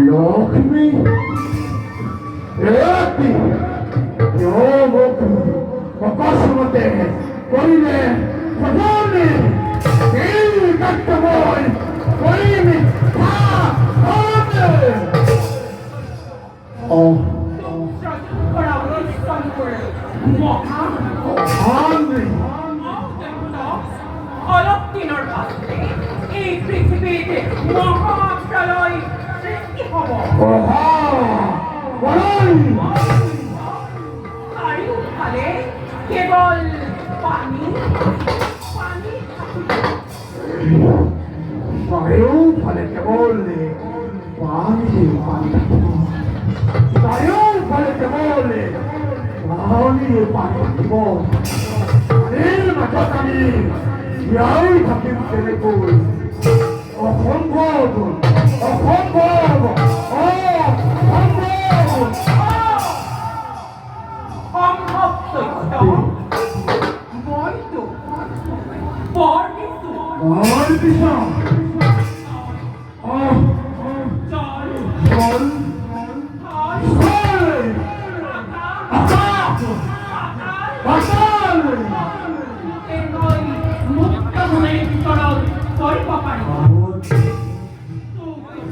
লক্ষ্মী এতি যোগক অকস্মাতে করিলে সজনে এই কর্তব্য করিমি থা হবে ও অলক্ষিণর কাছে এই পৃথিবীতে মহাপ্রলয় সৃষ্টি হব। চারিওফালে কেবল পানি পানি চারিওফালে কেবল পানি পানি চারিওফালে কেবল পানি পানি পানির মাঝখানে ইয়াই থাকিম কেনেকৈ অসম্ভৱ অসম্ভৱ সম্ভৱ সত্য মইতো বৰ্ণিছো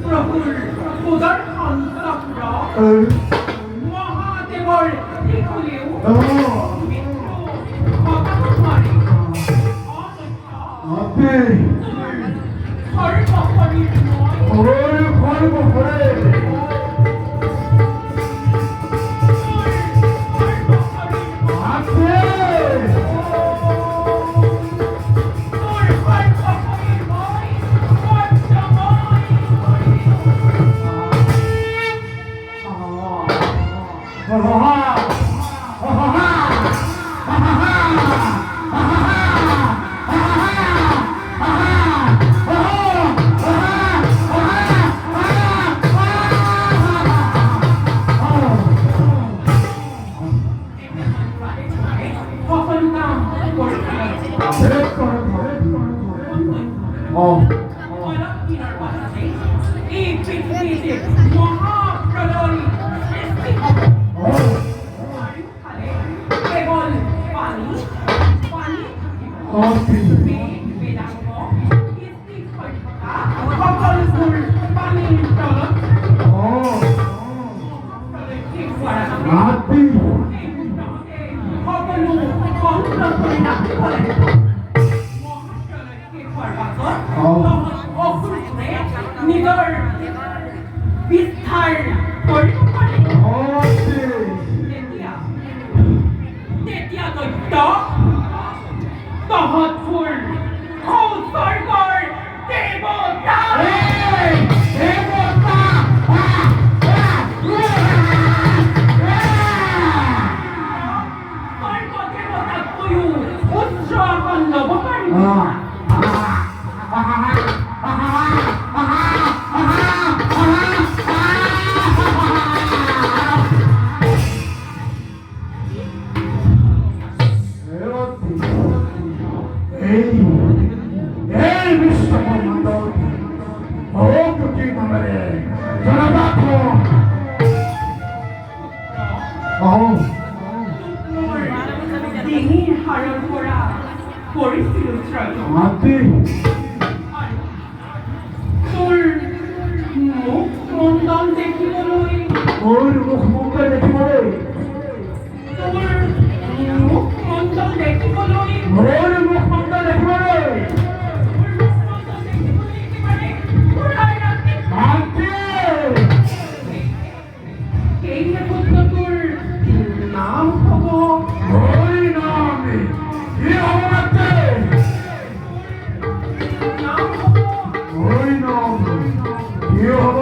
প্রভুর সুদর্শন চক্র মহাদেবর ত্রিশূলেও এই পৃথিবীতে মহাপ্রলয় সৃষ্টি হবে। কেবল পানি পানি বেদাঙ্গ সকলবোৰ 이걸 비슷할 얼마나 Tetia tôi đó Tọt phùl Khâu soi gọi Đề bồ ta Soi gọi đề bồ ta tôi Út cho con nó bó bari Ei, Mr. Comandante! Outro que camaré! Janabaco! 띵이 하려는 거라 버리스를 틀어줘 Mati! 술 못던 데키고로이 Olha, vou montar aqui, morei! 술 못던 데키고로이 Olha, vou montar aqui, morei! Mati! Oi, nome! E a Oi, nome! E a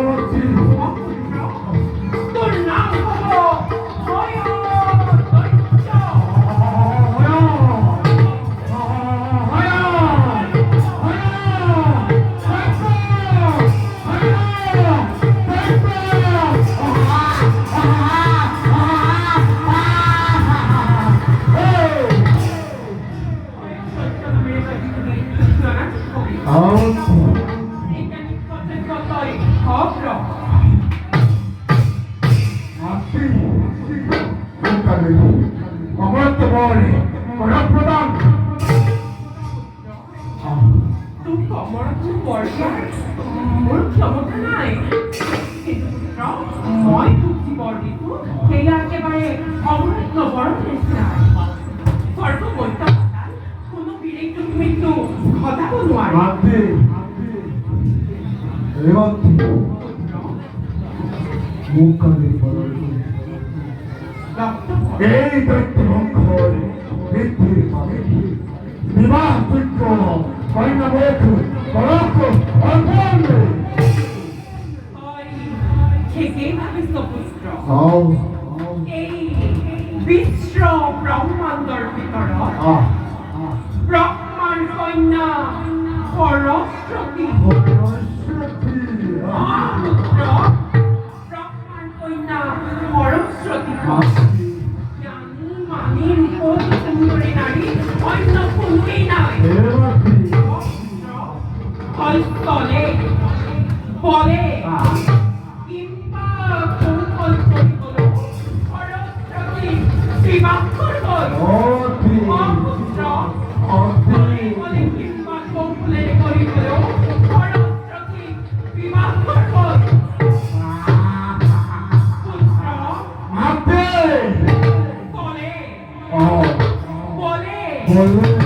Ei, tronco! Mi va tutto! Vai na boca! Coloco! Ancora! Bistro Brahmandar Pitara Brahman Koina Horosrati Brahman Koina Horosrati Yani Mani Podi Sundurinari Oina Pundurinari Kolstole Bole Impa Kunkol Korikolo Horosrati Sivakurkol Bole Impa Kunkol Korikolo Horosrati Sivakurkol Mate! Bole Oh! Bole Boleh!